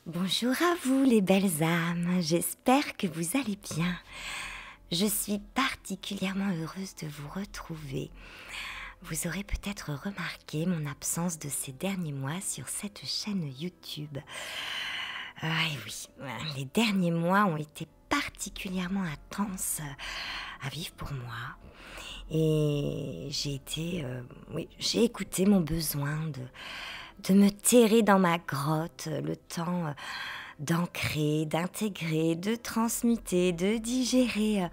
Bonjour à vous les belles âmes, j'espère que vous allez bien. Je suis particulièrement heureuse de vous retrouver. Vous aurez peut-être remarqué mon absence de ces derniers mois sur cette chaîne YouTube. Et oui, les derniers mois ont été particulièrement intenses à vivre pour moi. Et j'ai écouté mon besoin de me terrer dans ma grotte, le temps d'ancrer, d'intégrer, de transmuter, de digérer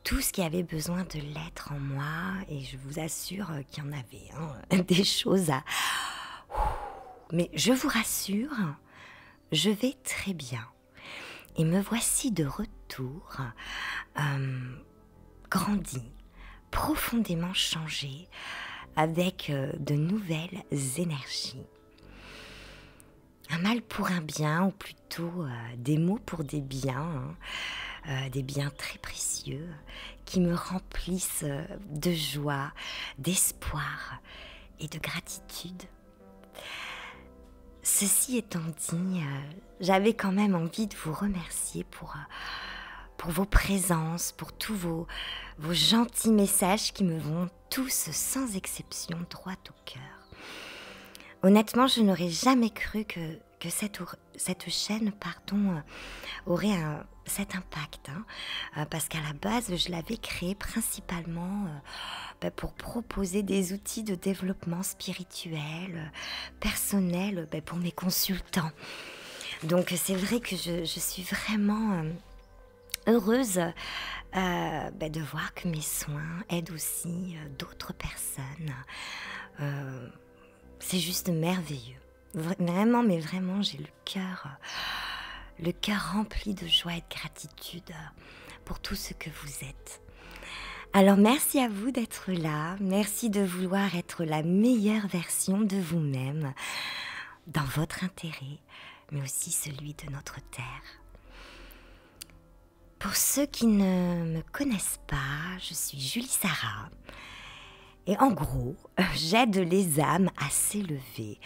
tout ce qui avait besoin de l'être en moi. Et je vous assure qu'il y en avait des choses à... Mais je vous rassure, je vais très bien. Et me voici de retour, grandi, profondément changé, avec de nouvelles énergies. Un mal pour un bien, ou plutôt des mots pour des biens, des biens très précieux qui me remplissent de joie, d'espoir et de gratitude. Ceci étant dit, j'avais quand même envie de vous remercier pour vos présences, pour tous vos gentils messages qui me vont tous, sans exception, droit au cœur. Honnêtement, je n'aurais jamais cru que cette chaîne aurait cet impact. Parce qu'à la base, je l'avais créée principalement pour proposer des outils de développement spirituel, personnel, pour mes consultants. Donc c'est vrai que je suis vraiment heureuse de voir que mes soins aident aussi d'autres personnes. C'est juste merveilleux. Vraiment, mais vraiment, j'ai le cœur rempli de joie et de gratitude pour tout ce que vous êtes. Alors, merci à vous d'être là. Merci de vouloir être la meilleure version de vous-même, dans votre intérêt, mais aussi celui de notre terre. Pour ceux qui ne me connaissent pas, je suis Julie Sarah. Et en gros, j'aide les âmes à s'élever,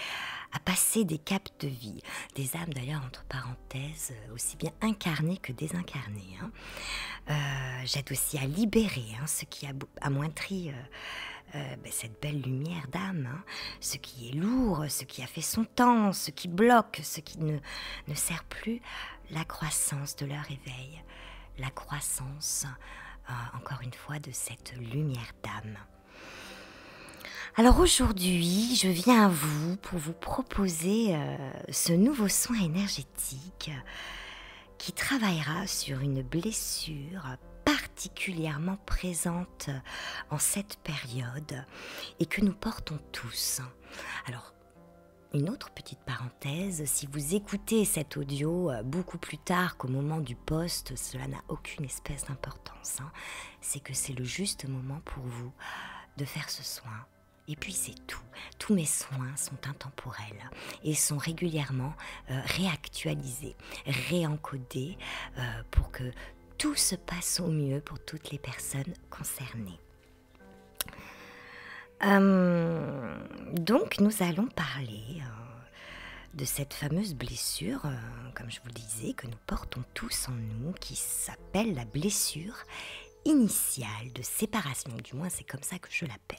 à passer des caps de vie. Des âmes d'ailleurs, entre parenthèses, aussi bien incarnées que désincarnées. J'aide aussi à libérer ce qui amoindrit cette belle lumière d'âme. Ce qui est lourd, ce qui a fait son temps, ce qui bloque, ce qui ne sert plus. La croissance de leur éveil, la croissance, encore une fois, de cette lumière d'âme. Alors aujourd'hui, je viens à vous pour vous proposer ce nouveau soin énergétique qui travaillera sur une blessure particulièrement présente en cette période et que nous portons tous. Alors, une autre petite parenthèse, si vous écoutez cet audio beaucoup plus tard qu'au moment du post, cela n'a aucune espèce d'importance. C'est que c'est le juste moment pour vous de faire ce soin. Et puis c'est tout. Tous mes soins sont intemporels et sont régulièrement réactualisés, réencodés pour que tout se passe au mieux pour toutes les personnes concernées. Donc nous allons parler de cette fameuse blessure, comme je vous le disais, que nous portons tous en nous, qui s'appelle la blessure initiale de séparation. Du moins c'est comme ça que je l'appelle.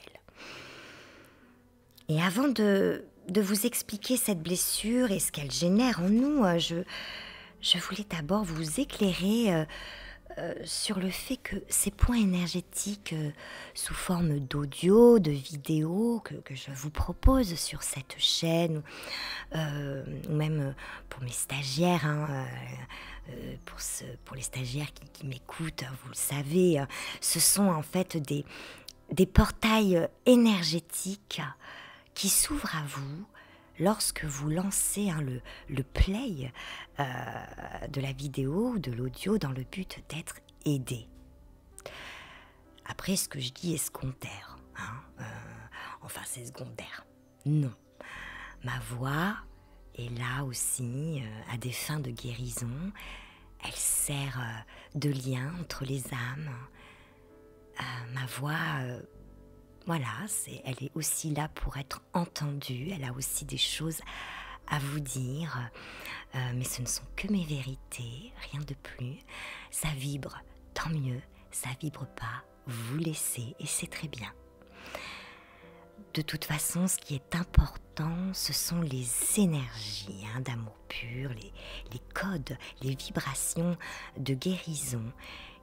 Et avant de vous expliquer cette blessure et ce qu'elle génère en nous, je voulais d'abord vous éclairer sur le fait que ces points énergétiques sous forme d'audio, de vidéo que je vous propose sur cette chaîne, ou même pour mes stagiaires, pour les stagiaires qui m'écoutent, vous le savez, ce sont en fait des portails énergétiques qui s'ouvre à vous lorsque vous lancez le play de la vidéo ou de l'audio dans le but d'être aidé. Après, ce que je dis est secondaire. Enfin, c'est secondaire. Non. Ma voix est là aussi à des fins de guérison. Elle sert de lien entre les âmes. Ma voix... Voilà, elle est aussi là pour être entendue, elle a aussi des choses à vous dire, mais ce ne sont que mes vérités, rien de plus. Ça vibre, tant mieux. Ça vibre pas, vous laissez et c'est très bien. De toute façon, ce qui est important, ce sont les énergies d'amour pur, les codes, les vibrations de guérison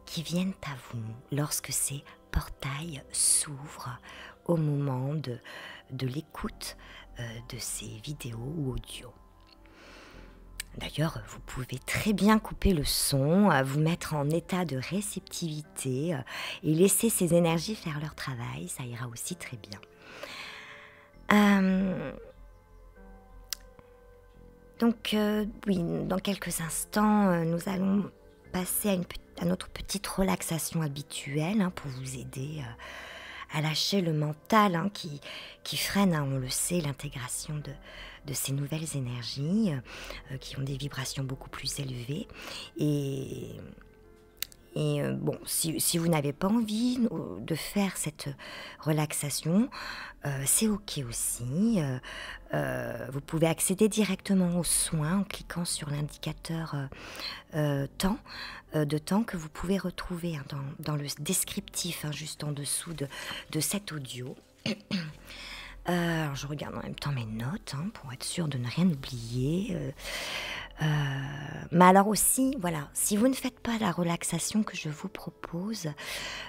qui viennent à vous lorsque ces portails s'ouvrent au moment de l'écoute de ces vidéos ou audios. D'ailleurs, vous pouvez très bien couper le son, vous mettre en état de réceptivité et laisser ces énergies faire leur travail, ça ira aussi très bien. Donc, oui, dans quelques instants, nous allons passer à notre petite relaxation habituelle pour vous aider à lâcher le mental qui freine, on le sait, l'intégration de ces nouvelles énergies qui ont des vibrations beaucoup plus élevées. Et bon, si vous n'avez pas envie de faire cette relaxation, c'est ok aussi. Vous pouvez accéder directement aux soins en cliquant sur l'indicateur temps que vous pouvez retrouver dans le descriptif juste en dessous de cet audio. Alors je regarde en même temps mes notes pour être sûre de ne rien oublier. Mais alors aussi, voilà, si vous ne faites pas la relaxation que je vous propose,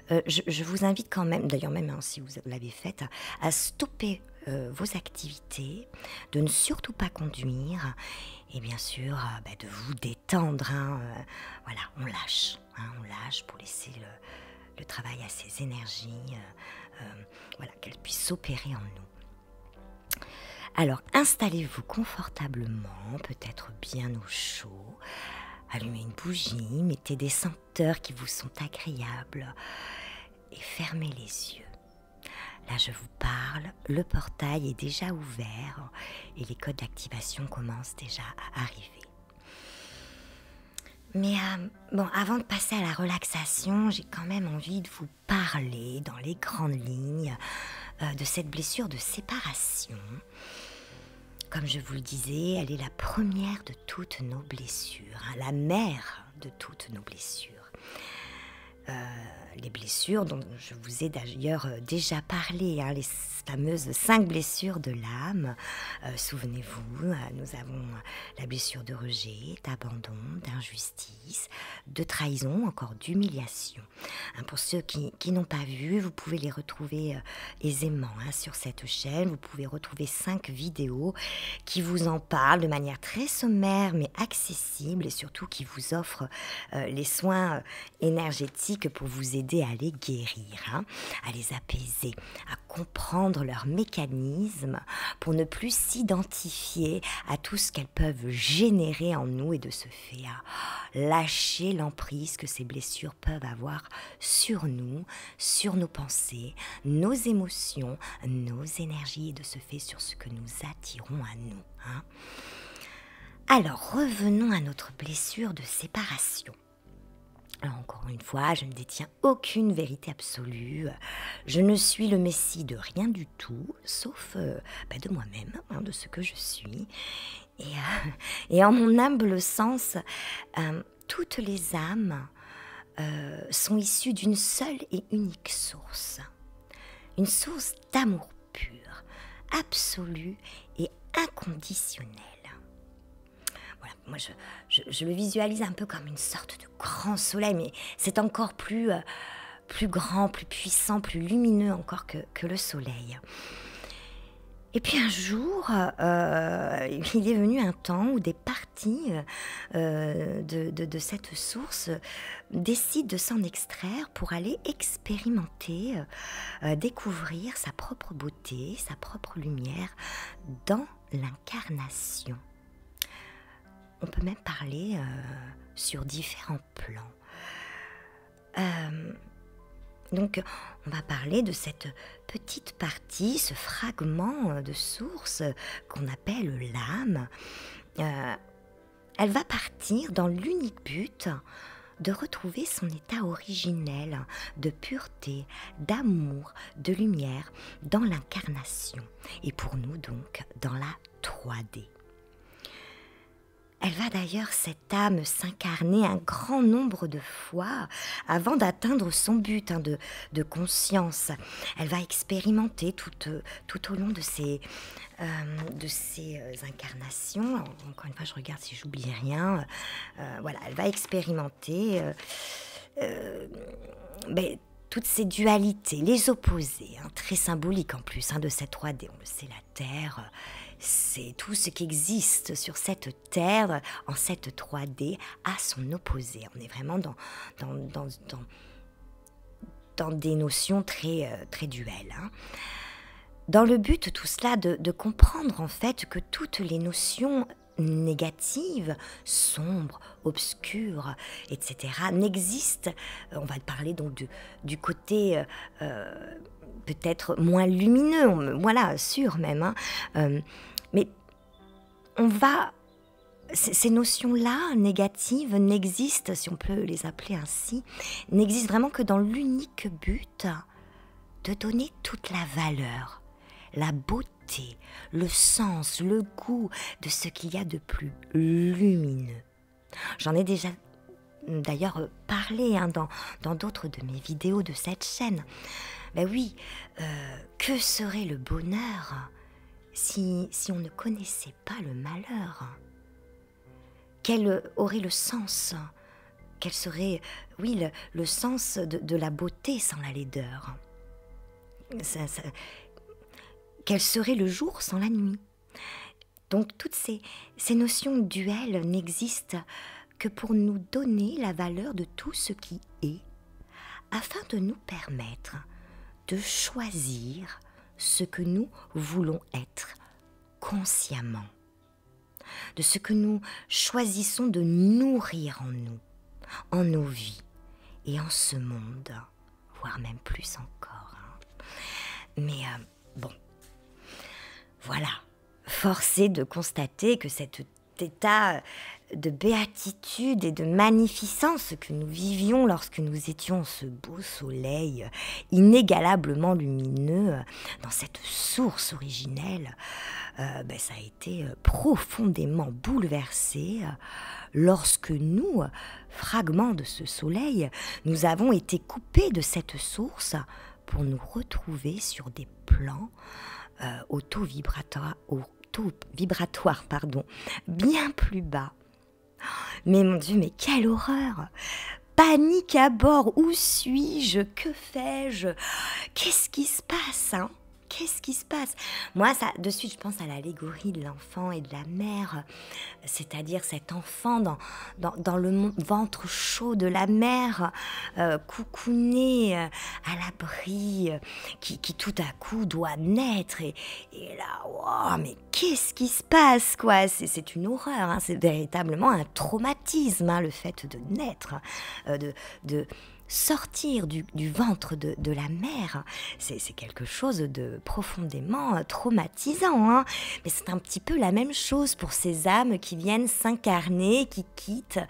je vous invite quand même, d'ailleurs même si vous l'avez faite, à stopper vos activités, de ne surtout pas conduire et bien sûr de vous détendre. Voilà, on lâche pour laisser le travail à ces énergies, voilà, qu'elles puissent s'opérer en nous. Alors, installez-vous confortablement, peut-être bien au chaud. Allumez une bougie, mettez des senteurs qui vous sont agréables et fermez les yeux. Là, je vous parle, le portail est déjà ouvert et les codes d'activation commencent déjà à arriver. Mais bon, avant de passer à la relaxation, j'ai quand même envie de vous parler dans les grandes lignes de cette blessure de séparation. Comme je vous le disais, elle est la première de toutes nos blessures, la mère de toutes nos blessures. Les blessures dont je vous ai d'ailleurs déjà parlé, les fameuses 5 blessures de l'âme. Souvenez-vous, nous avons la blessure de rejet, d'abandon, d'injustice, de trahison, encore d'humiliation. Pour ceux qui n'ont pas vu, vous pouvez les retrouver aisément sur cette chaîne. Vous pouvez retrouver 5 vidéos qui vous en parlent de manière très sommaire mais accessible et surtout qui vous offrent les soins énergétiques pour vous aider à les guérir, à les apaiser, à comprendre leurs mécanismes pour ne plus s'identifier à tout ce qu'elles peuvent générer en nous et de ce fait à lâcher l'emprise que ces blessures peuvent avoir sur nous, sur nos pensées, nos émotions, nos énergies et de ce fait sur ce que nous attirons à nous. Alors revenons à notre blessure de séparation. Alors encore une fois, je ne détiens aucune vérité absolue. Je ne suis le messie de rien du tout, sauf de moi-même, de ce que je suis. Et en mon humble sens, toutes les âmes sont issues d'une seule et unique source. Une source d'amour pur, absolu et inconditionnel. Voilà, moi je le visualise un peu comme une sorte de grand soleil, mais c'est encore plus grand, plus puissant, plus lumineux encore que le soleil. Et puis un jour, il est venu un temps où des parties de cette source décident de s'en extraire pour aller expérimenter, découvrir sa propre beauté, sa propre lumière dans l'incarnation. On peut même parler sur différents plans. Donc, on va parler de cette petite partie, ce fragment de source qu'on appelle l'âme. Elle va partir dans l'unique but de retrouver son état originel de pureté, d'amour, de lumière dans l'incarnation. Et pour nous donc, dans la 3D. Elle va d'ailleurs, cette âme, s'incarner un grand nombre de fois avant d'atteindre son but de conscience. Elle va expérimenter tout au long de ces incarnations. Encore une fois, je regarde si j'oublie rien. Voilà, elle va expérimenter toutes ces dualités, les opposés, très symboliques en plus de cette 3D. On le sait, la Terre, c'est tout ce qui existe sur cette Terre, en cette 3D, a son opposé. On est vraiment dans des notions très duelles. Dans le but, tout cela, de comprendre en fait que toutes les notions négatives, sombres, obscures, etc., n'existent. On va parler donc du côté peut-être moins lumineux, voilà, sûr même. Mais on va... Ces notions-là, négatives, n'existent, si on peut les appeler ainsi, n'existent vraiment que dans l'unique but de donner toute la valeur, la beauté, le sens, le goût de ce qu'il y a de plus lumineux. J'en ai déjà d'ailleurs parlé dans d'autres de mes vidéos de cette chaîne. Ben oui, que serait le bonheur si on ne connaissait pas le malheur? Quel aurait le sens? Quel serait, oui, le sens de la beauté sans la laideur? Quel serait le jour sans la nuit? Donc toutes ces notions duelles n'existent que pour nous donner la valeur de tout ce qui est, afin de nous permettre de choisir ce que nous voulons être consciemment, de ce que nous choisissons de nourrir en nous, en nos vies et en ce monde, voire même plus encore. Mais bon, voilà, force est de constater que cet état de béatitude et de magnificence que nous vivions lorsque nous étions ce beau soleil inégalablement lumineux dans cette source originelle, ça a été profondément bouleversé lorsque nous, fragments de ce soleil, nous avons été coupés de cette source pour nous retrouver sur des plans auto-vibratoires, bien plus bas. Mais mon Dieu, mais quelle horreur! Panique à bord, où suis-je? Que fais-je? Qu'est-ce qui se passe, Qu'est-ce qui se passe? Moi, ça, de suite, je pense à l'allégorie de l'enfant et de la mère, c'est-à-dire cet enfant dans le ventre chaud de la mère, coucouné à l'abri, qui tout à coup doit naître. Et là, wow, mais qu'est-ce qui se passe, quoi? C'est une horreur, c'est véritablement un traumatisme, le fait de naître, de sortir du ventre de la mère, c'est quelque chose de profondément traumatisant. Mais c'est un petit peu la même chose pour ces âmes qui viennent s'incarner, qui quittent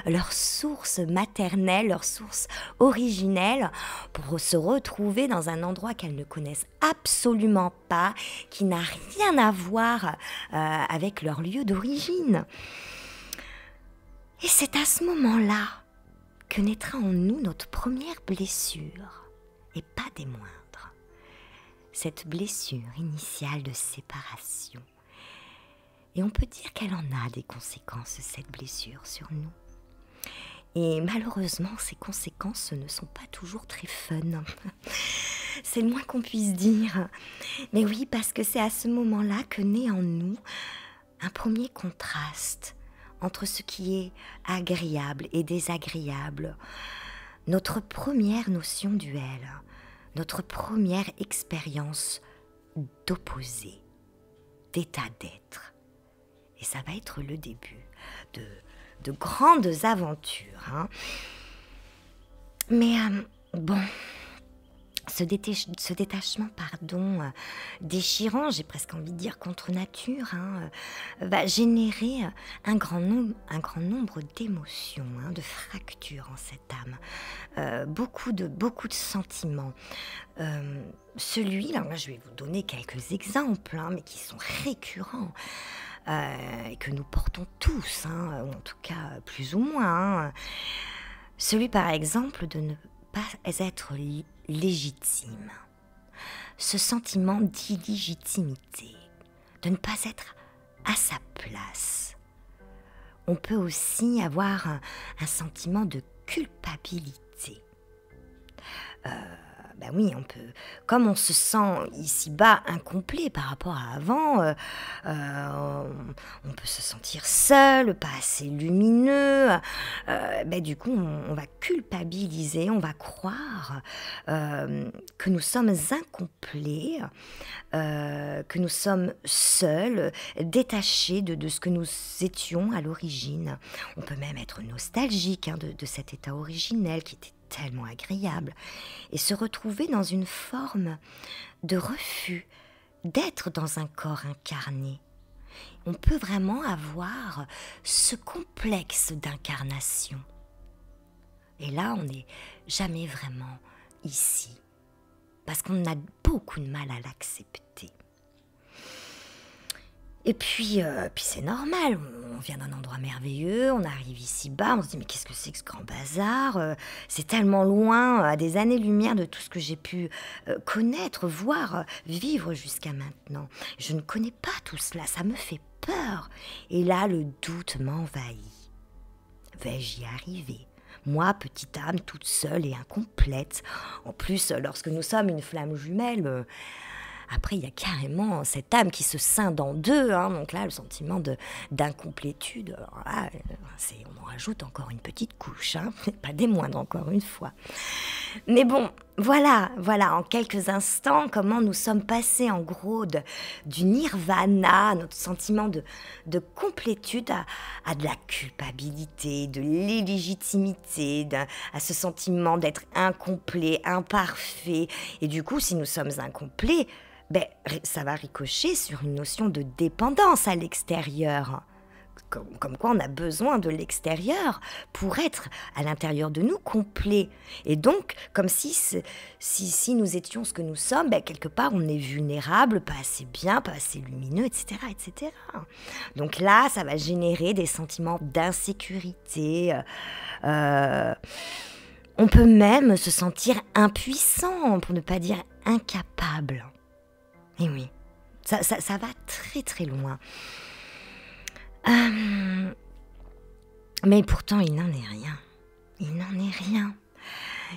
leur source maternelle, leur source originelle, pour se retrouver dans un endroit qu'elles ne connaissent absolument pas, qui n'a rien à voir avec leur lieu d'origine. Et c'est à ce moment-là que naîtra en nous notre première blessure, et pas des moindres. Cette blessure initiale de séparation. Et on peut dire qu'elle en a des conséquences, cette blessure, sur nous. Et malheureusement, ces conséquences ne sont pas toujours très fun. C'est le moins qu'on puisse dire. Mais oui, parce que c'est à ce moment-là que naît en nous un premier contraste entre ce qui est agréable et désagréable, notre première notion duelle, notre première expérience d'opposé, d'état d'être. Et ça va être le début de grandes aventures. Mais bon, ce détachement, déchirant, j'ai presque envie de dire contre nature, va générer un grand nombre d'émotions, de fractures en cette âme, beaucoup de sentiments. Celui-là, je vais vous donner quelques exemples, mais qui sont récurrents. et que nous portons tous, hein, ou en tout cas plus ou moins, hein. Celui par exemple de ne pas être légitime, ce sentiment d'illégitimité, de ne pas être à sa place. On peut aussi avoir un sentiment de culpabilité. Ben oui, on peut, comme on se sent ici-bas incomplet par rapport à avant, on peut se sentir seul, pas assez lumineux. Ben du coup, on va culpabiliser, on va croire que nous sommes incomplets, que nous sommes seuls, détachés de ce que nous étions à l'origine. On peut même être nostalgique de cet état originel qui était tellement agréable, et se retrouver dans une forme de refus d'être dans un corps incarné. On peut vraiment avoir ce complexe d'incarnation. Et là, on n'est jamais vraiment ici, parce qu'on a beaucoup de mal à l'accepter. Et puis c'est normal, on vient d'un endroit merveilleux, on arrive ici-bas, on se dit mais qu'est-ce que c'est que ce grand bazar, c'est tellement loin, à des années-lumière de tout ce que j'ai pu connaître, voir, vivre jusqu'à maintenant. Je ne connais pas tout cela, ça me fait peur. Et là, le doute m'envahit. Vais-je y arriver ? Moi, petite âme, toute seule et incomplète. En plus, lorsque nous sommes une flamme jumelle... Après, il y a carrément cette âme qui se scinde en deux, hein, donc là, le sentiment d'incomplétude, alors là, on en rajoute encore une petite couche, hein, pas des moindres encore une fois. Mais bon, voilà, en quelques instants, comment nous sommes passés en gros du nirvana, notre sentiment de complétude, à de la culpabilité, de l'illégitimité, à ce sentiment d'être incomplet, imparfait. Et du coup, si nous sommes incomplets, ben, ça va ricocher sur une notion de dépendance à l'extérieur. Comme quoi on a besoin de l'extérieur pour être à l'intérieur de nous complet. Et donc, comme si nous étions ce que nous sommes, ben, quelque part on est vulnérable, pas assez bien, pas assez lumineux, etc., etc. Donc là, ça va générer des sentiments d'insécurité. On peut même se sentir impuissant, pour ne pas dire incapable. Et oui, ça va très très loin. Mais pourtant, il n'en est rien. Il n'en est rien.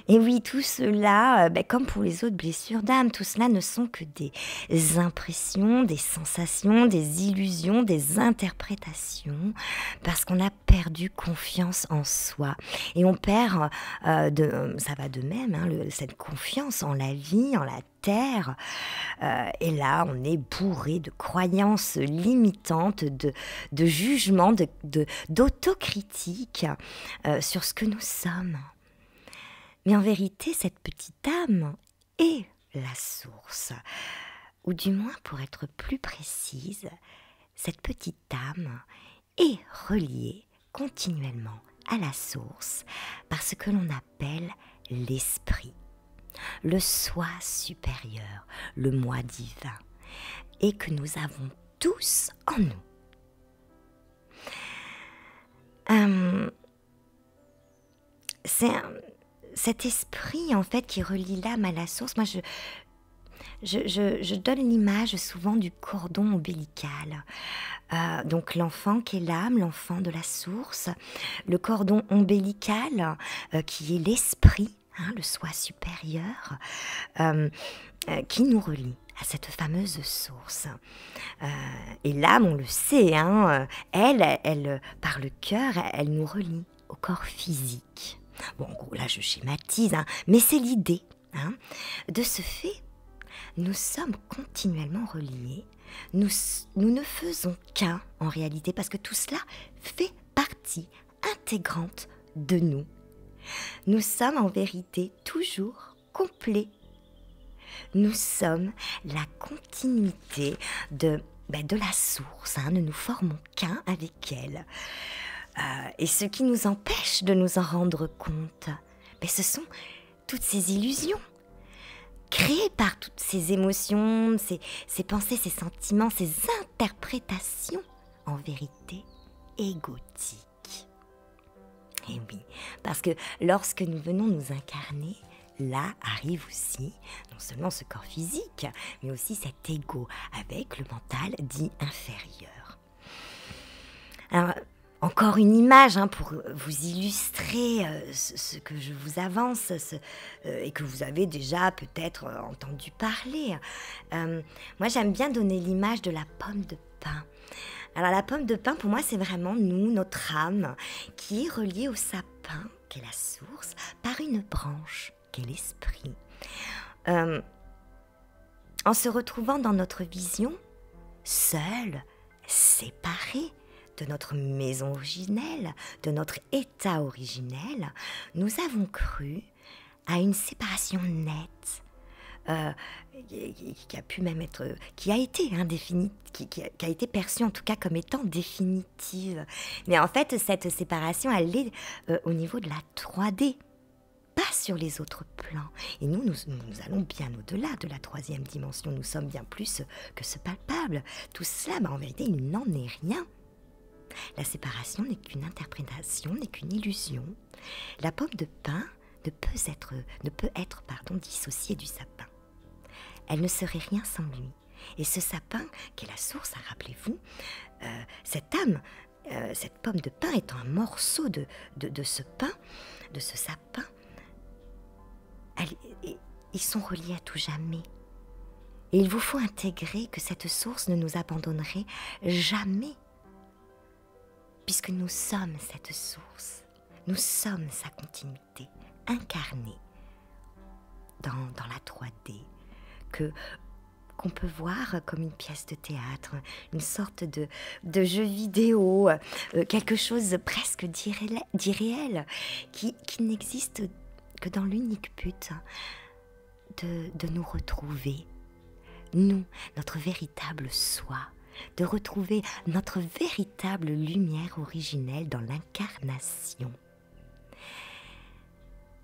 Et oui, tout cela, comme pour les autres blessures d'âme, tout cela ne sont que des impressions, des sensations, des illusions, des interprétations, parce qu'on a perdu confiance en soi. Et on perd, ça va de même, hein, cette confiance en la vie, en la terre. Et là, on est bourré de croyances limitantes, de jugements, d'autocritique sur ce que nous sommes. Mais en vérité, cette petite âme est la source. Ou du moins, pour être plus précise, cette petite âme est reliée continuellement à la source par ce que l'on appelle l'esprit, le soi supérieur, le moi divin, et que nous avons tous en nous. C'est cet esprit, en fait, qui relie l'âme à la source. Moi, je donne l'image souvent du cordon ombilical. Donc, l'enfant qui est l'âme, l'enfant de la source. Le cordon ombilical, qui est l'esprit, hein, le soi supérieur, qui nous relie à cette fameuse source. Et l'âme, on le sait, hein, elle, par le cœur, elle nous relie au corps physique. Bon, en gros, là, je schématise, hein, mais c'est l'idée. Hein. De ce fait, nous sommes continuellement reliés. Nous ne faisons qu'un, en réalité, parce que tout cela fait partie intégrante de nous. Nous sommes, en vérité, toujours complets. Nous sommes la continuité de la source. Hein. Nous ne formons qu'un avec elle. Et ce qui nous empêche de nous en rendre compte, ce sont toutes ces illusions créées par toutes ces émotions, ces pensées, ces sentiments, ces interprétations en vérité égotique. Et oui, parce que lorsque nous venons nous incarner, là arrive aussi non seulement ce corps physique, mais aussi cet ego avec le mental dit inférieur. Alors, encore une image pour vous illustrer ce que je vous avance et que vous avez déjà peut-être entendu parler. Moi, j'aime bien donner l'image de la pomme de pin. Alors, la pomme de pin, pour moi, c'est vraiment nous, notre âme, qui est reliée au sapin, qui est la source, par une branche, qui est l'esprit. En se retrouvant dans notre vision, seule, séparée, de notre maison originelle, de notre état originel, nous avons cru à une séparation nette, qui a pu même être, qui a été qui a été perçue en tout cas comme étant définitive. Mais en fait, cette séparation, elle est au niveau de la 3D, pas sur les autres plans. Et nous allons bien au-delà de la 3e dimension. Nous sommes bien plus que ce palpable. Tout cela, en vérité, il n'en est rien. La séparation n'est qu'une interprétation, n'est qu'une illusion. La pomme de pin ne peut être dissociée du sapin. Elle ne serait rien sans lui. Et ce sapin, qui est la source, rappelez-vous, cette âme, cette pomme de pin étant un morceau de ce pain, de ce sapin, ils sont reliés à tout jamais. Et il vous faut intégrer que cette source ne nous abandonnerait jamais. Puisque nous sommes cette source, nous sommes sa continuité, incarnée dans la 3D, qu'on peut voir comme une pièce de théâtre, une sorte de jeu vidéo, quelque chose presque d'irréel, qui n'existe que dans l'unique but de nous retrouver, nous, notre véritable soi, de retrouver notre véritable lumière originelle dans l'incarnation.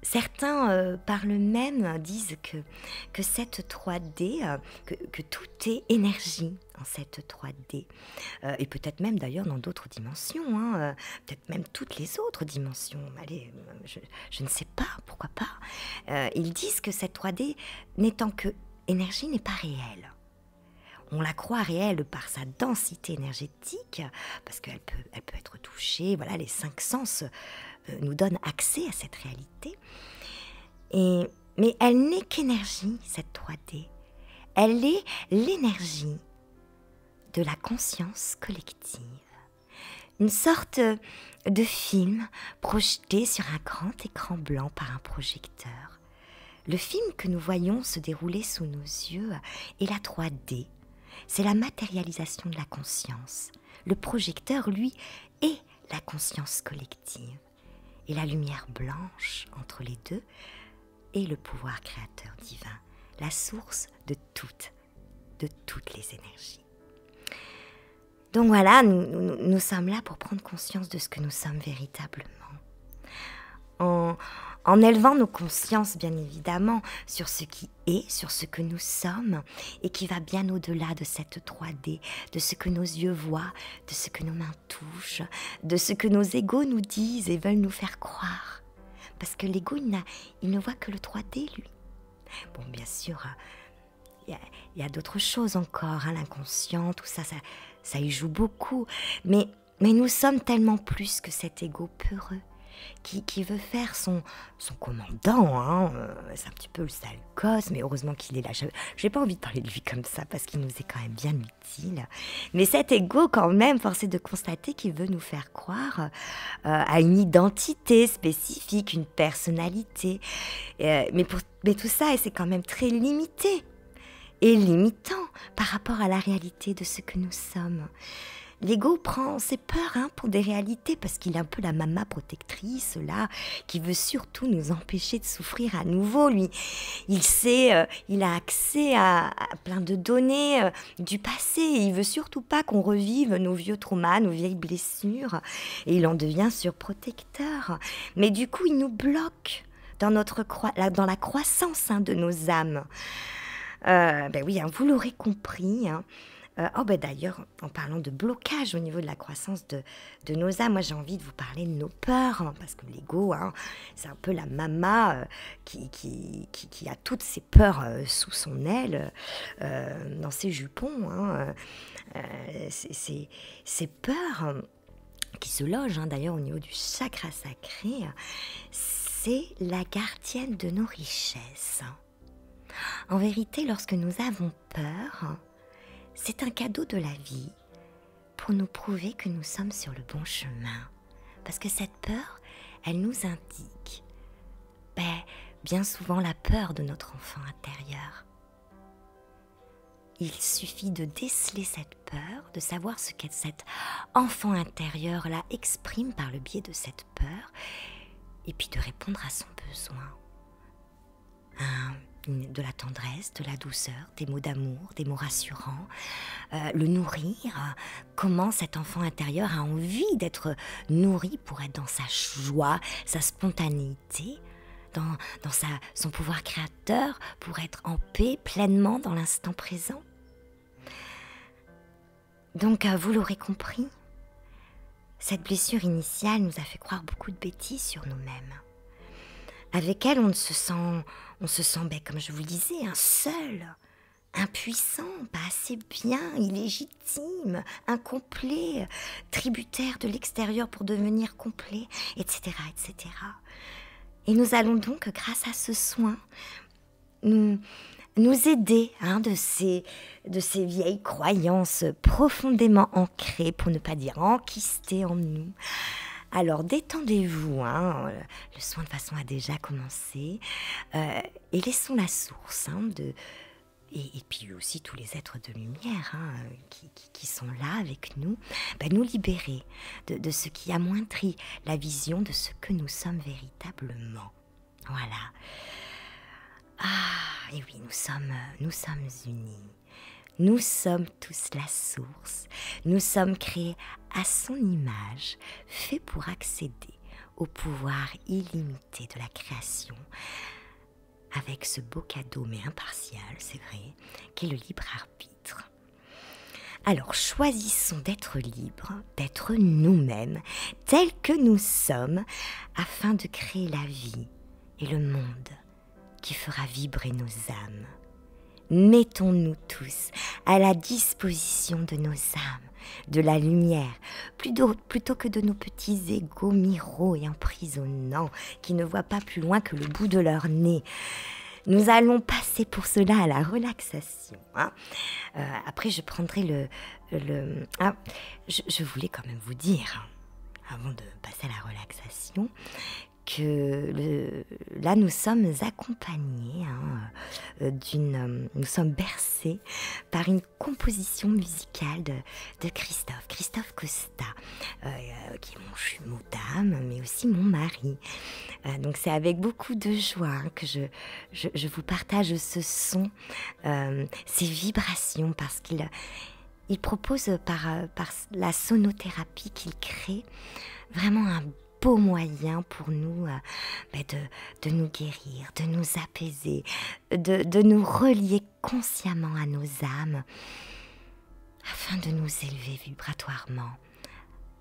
Certains parlent même, disent que cette 3D, que tout est énergie en cette 3D, et peut-être même d'ailleurs dans d'autres dimensions, peut-être même toutes les autres dimensions. Allez, je ne sais pas, pourquoi pas. Ils disent que cette 3D, n'étant que énergie, n'est pas réelle. On la croit réelle par sa densité énergétique, parce qu'elle peut être touchée. Voilà, les 5 sens nous donnent accès à cette réalité. Mais elle n'est qu'énergie, cette 3D. Elle est l'énergie de la conscience collective. Une sorte de film projeté sur un grand écran blanc par un projecteur. Le film que nous voyons se dérouler sous nos yeux est la 3D. C'est la matérialisation de la conscience. Le projecteur, lui, est la conscience collective. Et la lumière blanche entre les deux est le pouvoir créateur divin, la source de toutes les énergies. Donc voilà, nous sommes là pour prendre conscience de ce que nous sommes véritablement. En élevant nos consciences, bien évidemment, sur ce qui est, sur ce que nous sommes, et qui va bien au-delà de cette 3D, de ce que nos yeux voient, de ce que nos mains touchent, de ce que nos égos nous disent et veulent nous faire croire. Parce que l'ego, il ne voit que le 3D, lui. Bon, bien sûr, il y a d'autres choses encore, l'inconscient, tout ça, ça y joue beaucoup. Mais nous sommes tellement plus que cet ego peureux, qui veut faire son commandant, c'est un petit peu le sale gosse, mais heureusement qu'il est là. J'ai pas envie de parler de lui comme ça, parce qu'il nous est quand même bien utile. Mais cet ego, quand même, force est de constater qu'il veut nous faire croire à une identité spécifique, une personnalité. Mais tout ça, c'est quand même très limité, et limitant par rapport à la réalité de ce que nous sommes. L'ego prend ses peurs pour des réalités, parce qu'il est un peu la maman protectrice, là, qui veut surtout nous empêcher de souffrir à nouveau. Lui, il sait, il a accès à plein de données du passé. Et il veut surtout pas qu'on revive nos vieux traumas, nos vieilles blessures. Et il en devient surprotecteur. Mais du coup, il nous bloque dans la croissance de nos âmes. Oui, vous l'aurez compris, Oh ben d'ailleurs, en parlant de blocage au niveau de la croissance de nos âmes, moi j'ai envie de vous parler de nos peurs, hein, parce que l'ego, hein, c'est un peu la mama qui a toutes ses peurs sous son aile, dans ses jupons. Hein, ces peurs qui se logent d'ailleurs au niveau du chakra sacré, c'est la gardienne de nos richesses. En vérité, lorsque nous avons peur, c'est un cadeau de la vie pour nous prouver que nous sommes sur le bon chemin. Parce que cette peur, elle nous indique bien souvent la peur de notre enfant intérieur. Il suffit de déceler cette peur, de savoir ce que cet enfant intérieur-là exprime par le biais de cette peur, et puis de répondre à son besoin. De la tendresse, de la douceur, des mots d'amour, des mots rassurants, le nourrir, comment cet enfant intérieur a envie d'être nourri pour être dans sa joie, sa spontanéité, dans son pouvoir créateur, pour être en paix pleinement dans l'instant présent. Donc, vous l'aurez compris, cette blessure initiale nous a fait croire beaucoup de bêtises sur nous-mêmes. Avec elle, on se sent, comme je vous le disais, seul, impuissant, pas assez bien, illégitime, incomplet, tributaire de l'extérieur pour devenir complet, etc., etc. Et nous allons donc, grâce à ce soin, nous aider de ces vieilles croyances profondément ancrées, pour ne pas dire enquistées en nous. Alors détendez-vous, le soin de façon a déjà commencé, et laissons la source et puis aussi tous les êtres de lumière qui sont là avec nous, nous libérer de ce qui amoindrit la vision de ce que nous sommes véritablement. Voilà. Et oui, nous sommes unis. Nous sommes tous la source. Nous sommes créés à son image, faits pour accéder au pouvoir illimité de la création, avec ce beau cadeau, mais impartial, c'est vrai, qu'est le libre arbitre. Alors choisissons d'être libres, d'être nous-mêmes, tels que nous sommes, afin de créer la vie et le monde qui fera vibrer nos âmes. Mettons-nous tous à la disposition de nos âmes, de la lumière, plutôt que de nos petits égos miraux et emprisonnants qui ne voient pas plus loin que le bout de leur nez. Nous allons passer pour cela à la relaxation. Après, je prendrai je voulais quand même vous dire, avant de passer à la relaxation, que là nous sommes accompagnés, nous sommes bercés par une composition musicale de Christophe Costa, qui est mon jumeau d'âme, mais aussi mon mari. Donc c'est avec beaucoup de joie que je vous partage ce son, ces vibrations, parce qu'il propose par la sonothérapie qu'il crée vraiment un beau moyen pour nous de nous guérir, de nous apaiser, de nous relier consciemment à nos âmes afin de nous élever vibratoirement.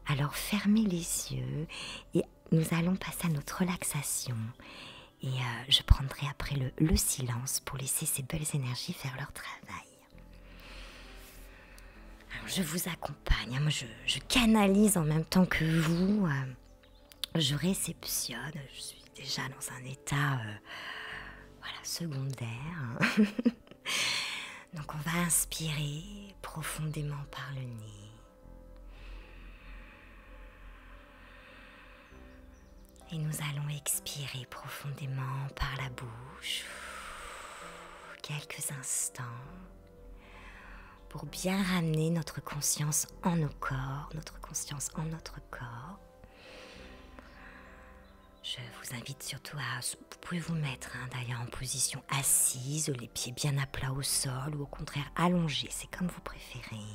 Alors fermez les yeux et nous allons passer à notre relaxation et je prendrai après le silence pour laisser ces belles énergies faire leur travail. Alors, je vous accompagne, moi je canalise en même temps que vous. Je réceptionne, je suis déjà dans un état secondaire. Donc on va inspirer profondément par le nez. Et nous allons expirer profondément par la bouche. Quelques instants pour bien ramener notre conscience en nos corps, notre conscience en notre corps. Je vous invite surtout vous pouvez vous mettre d'ailleurs en position assise, les pieds bien à plat au sol ou au contraire allongés, c'est comme vous préférez.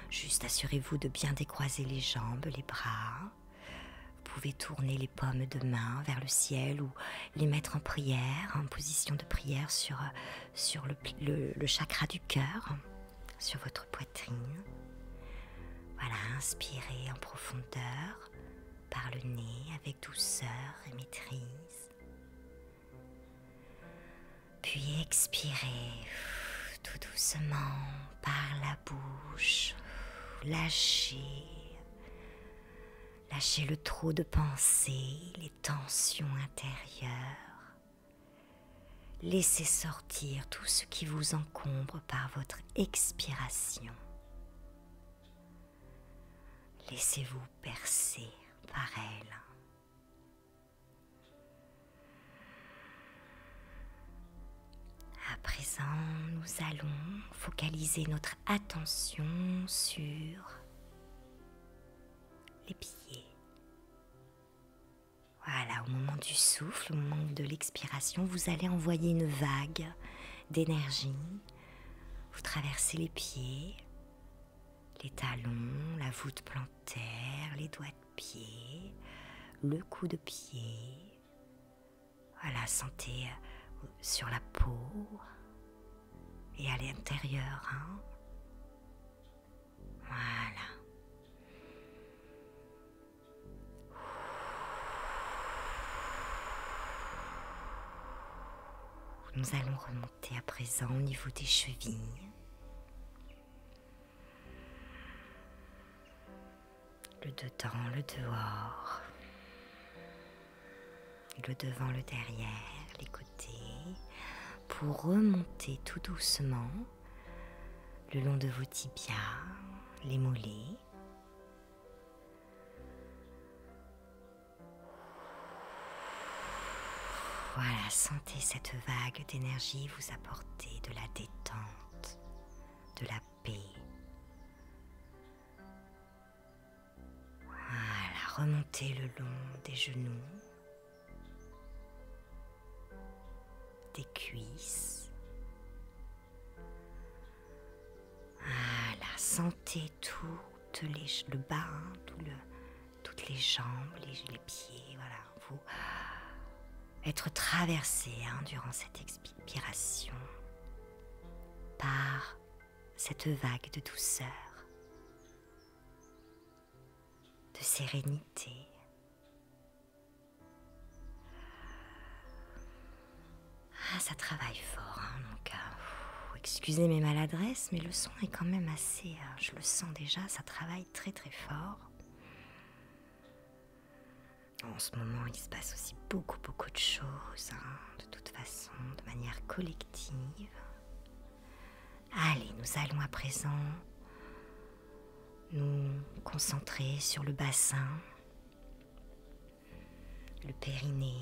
Juste assurez-vous de bien décroiser les jambes, les bras. Vous pouvez tourner les paumes de main vers le ciel ou les mettre en prière, en position de prière sur le chakra du cœur. sur votre poitrine. Voilà, inspirez en profondeur par le nez avec douceur et maîtrise. Puis expirez tout doucement par la bouche. Lâchez le trop de pensées, les tensions intérieures. Laissez sortir tout ce qui vous encombre par votre expiration. Laissez-vous bercer par elle. À présent, nous allons focaliser notre attention sur les pieds. Voilà, au moment du souffle, au moment de l'expiration, vous allez envoyer une vague d'énergie. Vous traversez les pieds, les talons, la voûte plantaire, les doigts de pied, le cou de pied. Voilà, sentez sur la peau et à l'intérieur. Voilà. Nous allons remonter à présent au niveau des chevilles. Le dedans, le dehors. Le devant, le derrière, les côtés. Pour remonter tout doucement le long de vos tibias, les mollets. Voilà, sentez cette vague d'énergie vous apporter de la détente, de la paix. Voilà, remontez le long des genoux, des cuisses. Voilà, sentez le bas, toutes les jambes, les pieds, voilà, vous être traversé durant cette expiration par cette vague de douceur, de sérénité. Ça travaille fort, donc excusez mes maladresses, mais le son est quand même assez, je le sens déjà, ça travaille très très fort. En ce moment, il se passe aussi beaucoup de choses, de toute façon, de manière collective. Allez, nous allons à présent nous concentrer sur le bassin, le périnée.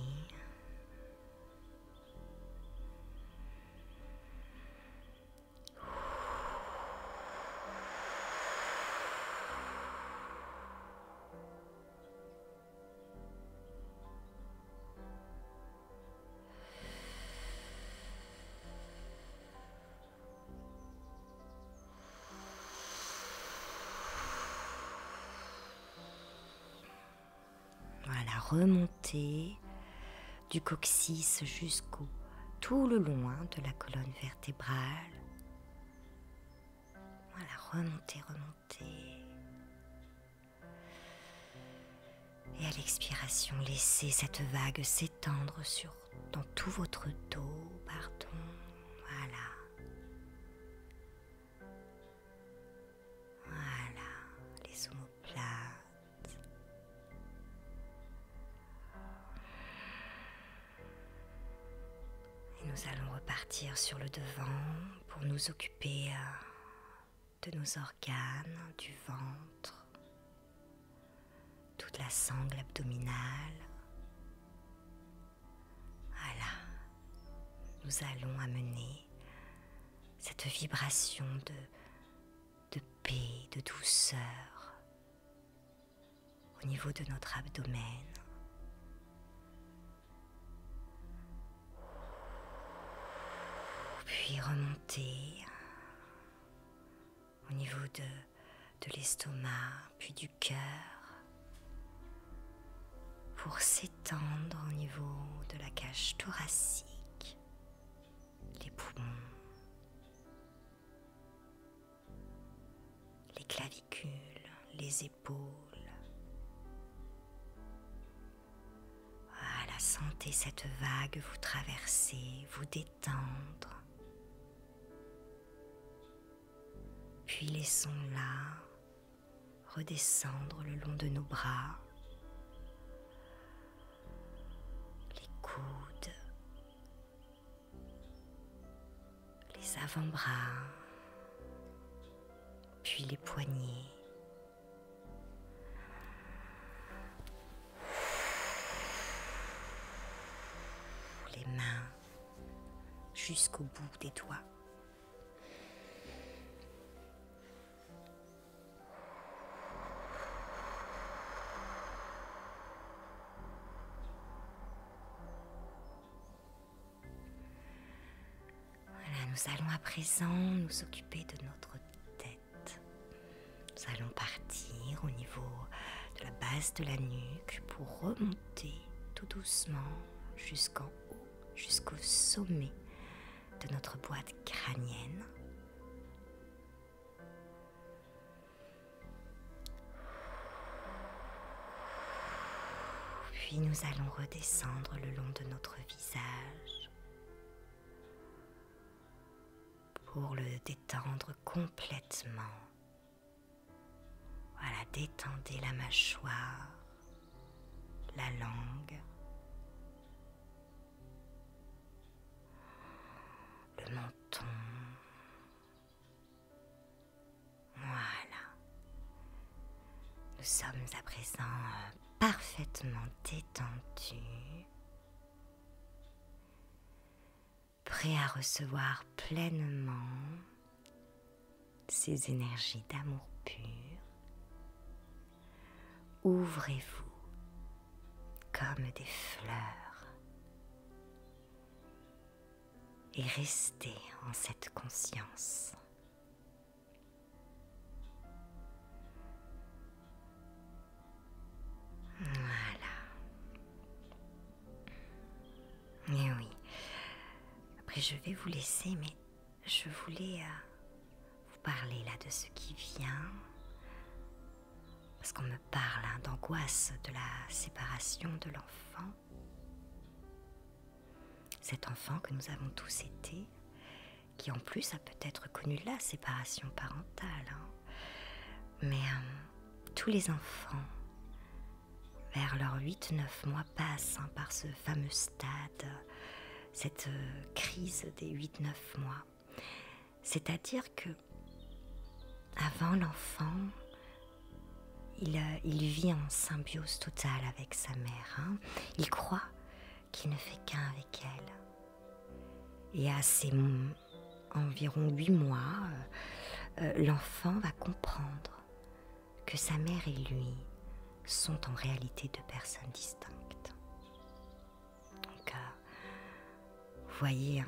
Remonter du coccyx tout le long de la colonne vertébrale. Voilà, remonter. Et à l'expiration, laissez cette vague s'étendre dans tout votre dos, Voilà, les omoplates. Nous allons repartir sur le devant pour nous occuper de nos organes, du ventre, toute la sangle abdominale. Voilà, nous allons amener cette vibration de paix, de douceur au niveau de notre abdomen. Puis remonter au niveau de l'estomac, puis du cœur, pour s'étendre au niveau de la cage thoracique, les poumons. les épaules. Voilà, sentez cette vague vous traverser, vous détendre. Puis laissons-la redescendre le long de nos bras, les coudes, les avant-bras, puis les poignets. Les mains jusqu'au bout des doigts. Nous allons à présent nous occuper de notre tête. Nous allons partir au niveau de la base de la nuque pour remonter tout doucement jusqu'en haut, jusqu'au sommet de notre boîte crânienne. Puis nous allons redescendre le long de notre visage pour le détendre complètement. Voilà, détendez la mâchoire, la langue, le menton. Voilà. Nous sommes à présent parfaitement détendus, prêts à recevoir pleinement ces énergies d'amour pur. Ouvrez-vous comme des fleurs et restez en cette conscience. Voilà. Et oui. Après, je vais vous laisser, mais je voulais vous parler là de ce qui vient. Parce qu'on me parle d'angoisse de la séparation de l'enfant. Cet enfant que nous avons tous été, qui en plus a peut-être connu la séparation parentale. Mais tous les enfants, vers leurs 8-9 mois, passent par ce fameux stade, cette crise des 8-9 mois. C'est-à-dire que avant l'enfant, il vit en symbiose totale avec sa mère. Il croit qu'il ne fait qu'un avec elle. Et à ses environ 8 mois, l'enfant va comprendre que sa mère et lui sont en réalité deux personnes distinctes. Donc, vous voyez,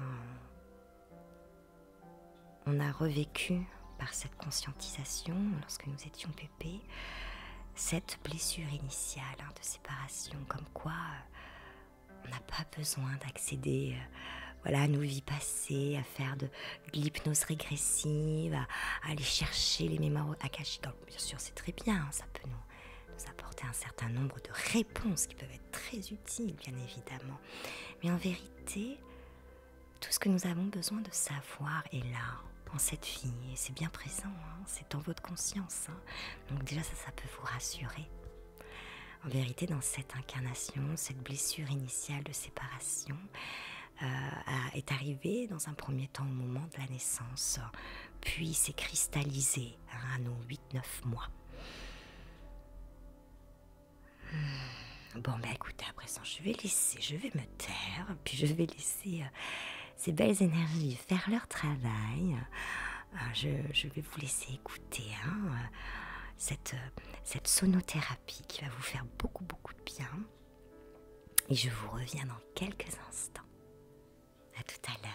on a revécu par cette conscientisation, lorsque nous étions bébés, cette blessure initiale de séparation, comme quoi on n'a pas besoin d'accéder à nos vies passées, à faire de l'hypnose régressive, à aller chercher les mémoires akashiques. Bien sûr, c'est très bien, ça peut nous apporter un certain nombre de réponses qui peuvent être très utiles, bien évidemment. Mais en vérité, tout ce que nous avons besoin de savoir est là, en cette vie, et c'est bien présent, c'est dans votre conscience. Donc déjà, ça peut vous rassurer. En vérité, dans cette incarnation, cette blessure initiale de séparation est arrivée dans un premier temps au moment de la naissance, puis s'est cristallisée à nos 8-9 mois. Bon, écoutez, à présent, je vais me taire, puis je vais laisser ces belles énergies faire leur travail. Je vais vous laisser écouter cette sonothérapie qui va vous faire beaucoup de bien. Et je vous reviens dans quelques instants. À tout à l'heure.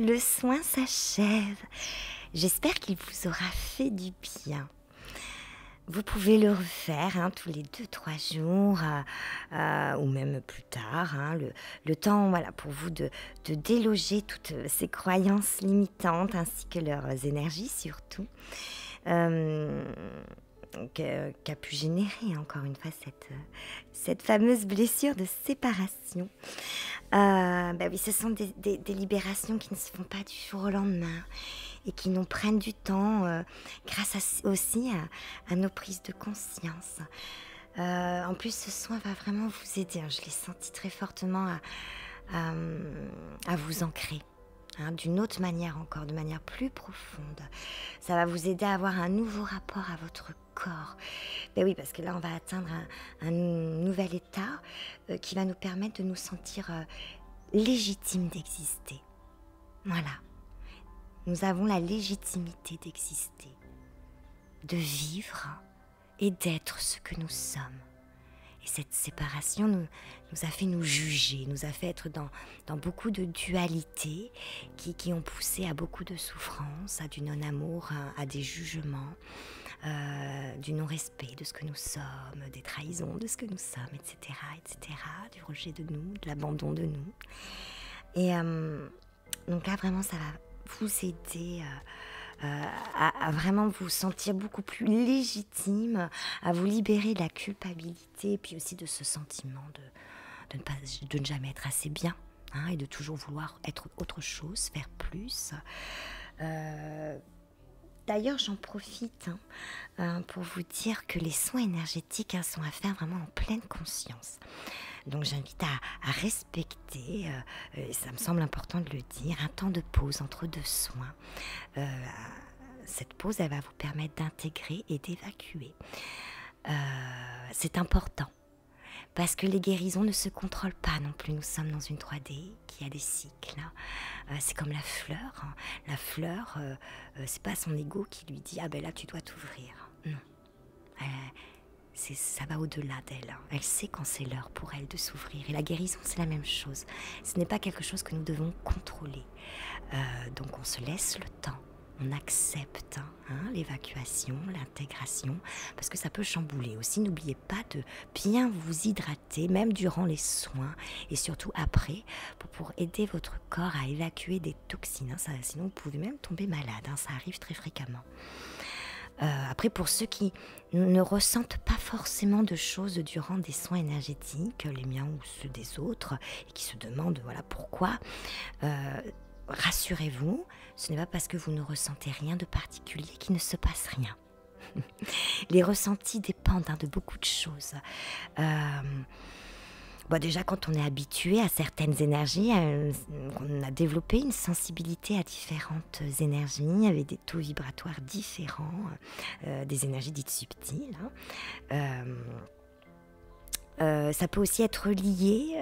le soin s'achève. J'espère qu'il vous aura fait du bien. Vous pouvez le refaire tous les 2-3 jours ou même plus tard. Le temps voilà, pour vous de déloger toutes ces croyances limitantes ainsi que leurs énergies surtout. Qu'a pu générer encore une fois cette fameuse blessure de séparation. Oui, ce sont des libérations qui ne se font pas du jour au lendemain et qui nous prennent du temps grâce aussi à nos prises de conscience. En plus, ce soin va vraiment vous aider. Je l'ai senti très fortement à vous ancrer. D'une autre manière encore, de manière plus profonde. Ça va vous aider à avoir un nouveau rapport à votre corps. Oui, parce que là, on va atteindre un nouvel état qui va nous permettre de nous sentir légitimes d'exister. Voilà. Nous avons la légitimité d'exister, de vivre et d'être ce que nous sommes. Et cette séparation nous a fait nous juger, nous a fait être dans beaucoup de dualités qui ont poussé à beaucoup de souffrances, à du non-amour, à des jugements, du non-respect de ce que nous sommes, des trahisons de ce que nous sommes, etc., du rejet de nous, de l'abandon de nous. Et donc là, vraiment, ça va vous aider à vraiment vous sentir beaucoup plus légitime, à vous libérer de la culpabilité et puis aussi de ce sentiment de ne jamais être assez bien et de toujours vouloir être autre chose, faire plus. D'ailleurs, j'en profite pour vous dire que les soins énergétiques sont à faire vraiment en pleine conscience. Donc j'invite à respecter, et ça me semble important de le dire, un temps de pause entre 2 soins. Cette pause, elle va vous permettre d'intégrer et d'évacuer. C'est important. Parce que les guérisons ne se contrôlent pas non plus. Nous sommes dans une 3D qui a des cycles. C'est comme la fleur. La fleur, c'est pas son ego qui lui dit « Ah ben là, tu dois t'ouvrir ». Non. Ça va au-delà d'elle. Elle sait quand c'est l'heure pour elle de s'ouvrir. Et la guérison, c'est la même chose. Ce n'est pas quelque chose que nous devons contrôler. Donc on se laisse le temps. On accepte l'évacuation, l'intégration, parce que ça peut chambouler aussi. N'oubliez pas de bien vous hydrater, même durant les soins, et surtout après, pour aider votre corps à évacuer des toxines. Sinon, vous pouvez même tomber malade. Ça arrive très fréquemment. Après, pour ceux qui ne ressentent pas forcément de choses durant des soins énergétiques, les miens ou ceux des autres, et qui se demandent pourquoi, rassurez-vous, ce n'est pas parce que vous ne ressentez rien de particulier qu'il ne se passe rien. Les ressentis dépendent de beaucoup de choses. Déjà, quand on est habitué à certaines énergies, on a développé une sensibilité à différentes énergies, avec des taux vibratoires différents, des énergies dites subtiles. Ça peut aussi être lié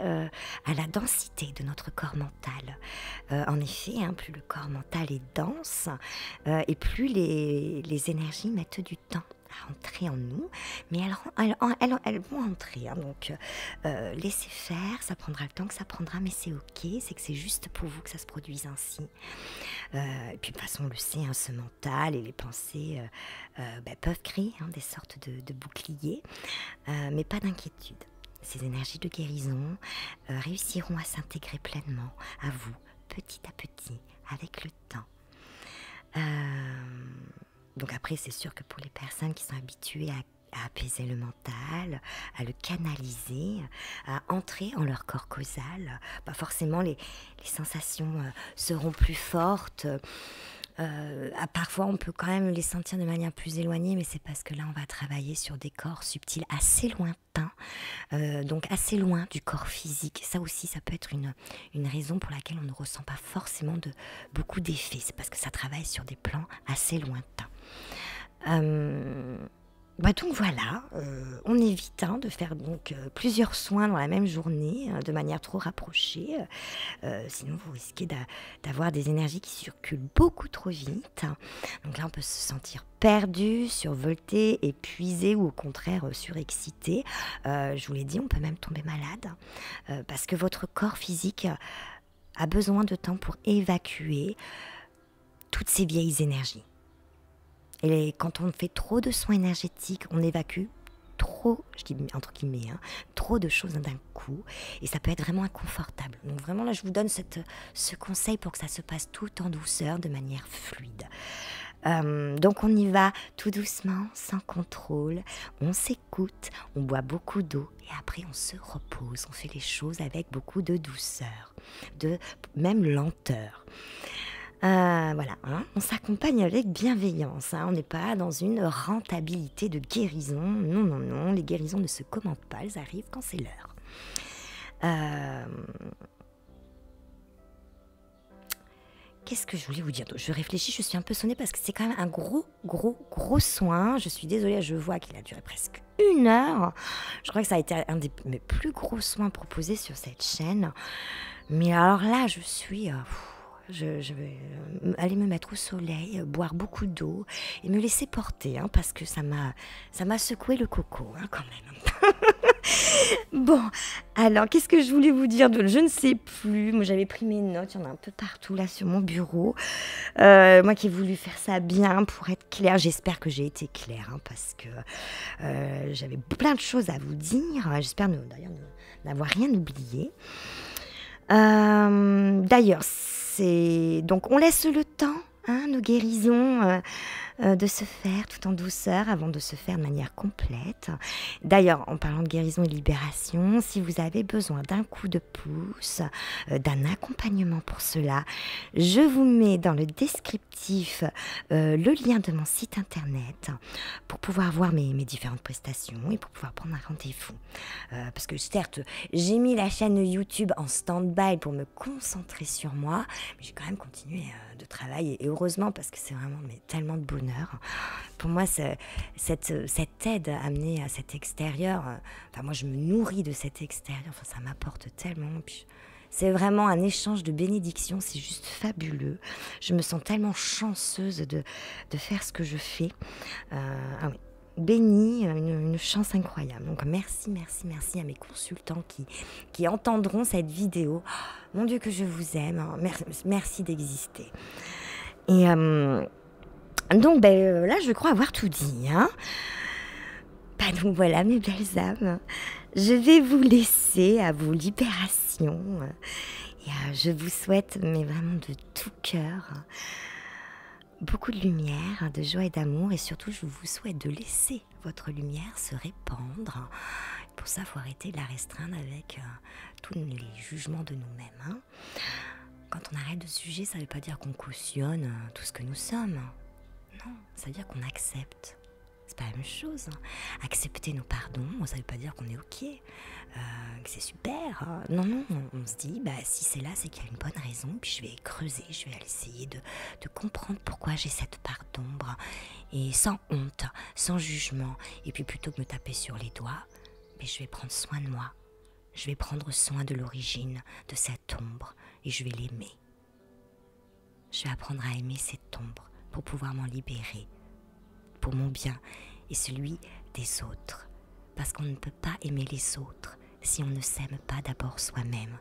à la densité de notre corps mental. En effet, plus le corps mental est dense, et plus les énergies mettent du temps à entrer en nous, mais elles vont entrer. Donc, laissez faire, ça prendra le temps que ça prendra, mais c'est ok, c'est que c'est juste pour vous que ça se produise ainsi. Et puis de toute façon, on le sait, ce mental et les pensées peuvent créer des sortes de boucliers, mais pas d'inquiétude. Ces énergies de guérison réussiront à s'intégrer pleinement à vous, petit à petit, avec le temps. Donc après, c'est sûr que pour les personnes qui sont habituées à apaiser le mental, à le canaliser, à entrer en leur corps causal, forcément les sensations seront plus fortes. Parfois, on peut quand même les sentir de manière plus éloignée, mais c'est parce que là, on va travailler sur des corps subtils assez lointains, donc assez loin du corps physique. Ça aussi, ça peut être une raison pour laquelle on ne ressent pas forcément beaucoup d'effets. C'est parce que ça travaille sur des plans assez lointains. Donc voilà, on évite de faire plusieurs soins dans la même journée de manière trop rapprochée, sinon vous risquez d'avoir des énergies qui circulent beaucoup trop vite. Donc là on peut se sentir perdu, survolté, épuisé ou au contraire surexcité. Je vous l'ai dit, on peut même tomber malade parce que votre corps physique a besoin de temps pour évacuer toutes ces vieilles énergies. Et quand on fait trop de soins énergétiques, on évacue trop, je dis entre guillemets, trop de choses d'un coup, et ça peut être vraiment inconfortable. Donc vraiment là, je vous donne ce conseil pour que ça se passe tout en douceur, de manière fluide. Donc on y va tout doucement, sans contrôle, on s'écoute, on boit beaucoup d'eau, et après on se repose, on fait les choses avec beaucoup de douceur, de même lenteur. Voilà, on s'accompagne avec bienveillance, on n'est pas dans une rentabilité de guérison, non, non, non, les guérisons ne se commentent pas, elles arrivent quand c'est l'heure. Qu'est-ce que je voulais vous dire? Je réfléchis, je suis un peu sonnée parce que c'est quand même un gros soin. Je suis désolée, je vois qu'il a duré presque 1 heure. Je crois que ça a été un des mes plus gros soins proposés sur cette chaîne. Mais alors là, je suis... je vais aller me mettre au soleil, boire beaucoup d'eau et me laisser porter, parce que ça m'a secoué le coco, quand même. Bon, alors, qu'est-ce que je voulais vous dire? Je ne sais plus. Moi, j'avais pris mes notes, il y en a un peu partout là sur mon bureau. Moi qui ai voulu faire ça bien pour être claire, j'espère que j'ai été claire, parce que j'avais plein de choses à vous dire. J'espère d'ailleurs n'avoir rien oublié. D'ailleurs, donc on laisse le temps, nos guérisons, de se faire tout en douceur avant de se faire de manière complète. D'ailleurs, en parlant de guérison et de libération, si vous avez besoin d'un coup de pouce, d'un accompagnement pour cela, je vous mets dans le descriptif le lien de mon site internet pour pouvoir voir mes différentes prestations et pour pouvoir prendre un rendez-vous. Parce que certes, j'ai mis la chaîne YouTube en stand-by pour me concentrer sur moi, mais j'ai quand même continué de travailler, et heureusement, parce que c'est vraiment tellement de bonheur. Pour moi, cette aide amenée à cet extérieur, moi je me nourris de cet extérieur, ça m'apporte tellement. Puis, c'est vraiment un échange de bénédictions, c'est juste fabuleux. Je me sens tellement chanceuse de faire ce que je fais. Oui. Bénie, une chance incroyable. Donc merci à mes consultants qui entendront cette vidéo. Oh, mon Dieu que je vous aime, merci d'exister. Et donc là je crois avoir tout dit. Donc voilà mes belles âmes, je vais vous laisser à vos libérations. Et je vous souhaite, mais vraiment de tout cœur, beaucoup de lumière, de joie et d'amour, et surtout je vous souhaite de laisser votre lumière se répandre. Pour ça, il faut arrêter de la restreindre avec tous les jugements de nous-mêmes. Quand on arrête de se juger, ça ne veut pas dire qu'on cautionne tout ce que nous sommes. Non, ça veut dire qu'on accepte. C'est pas la même chose. Accepter nos pardons, ça ne veut pas dire qu'on est ok, que c'est super. Non, on se dit, si c'est là, c'est qu'il y a une bonne raison, puis je vais creuser, je vais essayer de comprendre pourquoi j'ai cette part d'ombre, et sans honte, sans jugement, et puis plutôt que me taper sur les doigts, je vais prendre soin de moi. Je vais prendre soin de l'origine de cette ombre, et je vais l'aimer. Je vais apprendre à aimer cette ombre pour pouvoir m'en libérer, pour mon bien et celui des autres. Parce qu'on ne peut pas aimer les autres si on ne s'aime pas d'abord soi-même.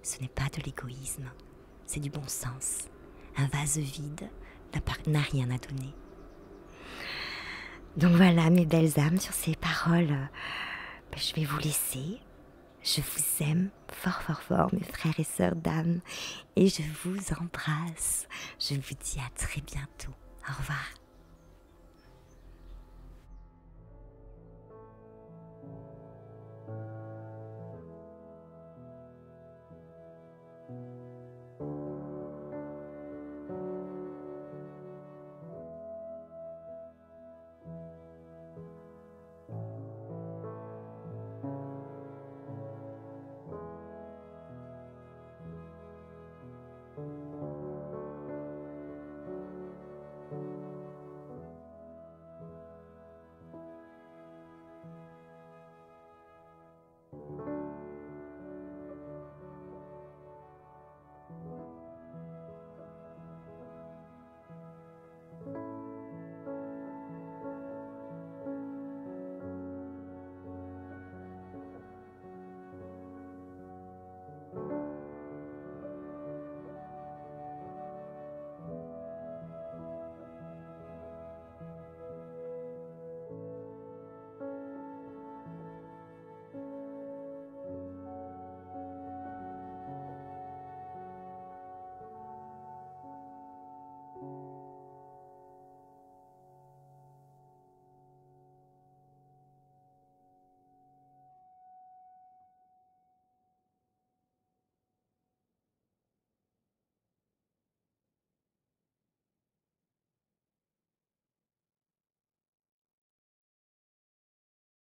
Ce n'est pas de l'égoïsme, c'est du bon sens. Un vase vide n'a rien à donner. Donc voilà mes belles âmes, sur ces paroles, je vais vous laisser. Je vous aime fort, mes frères et sœurs d'âme, et je vous embrasse. Je vous dis à très bientôt. Au revoir.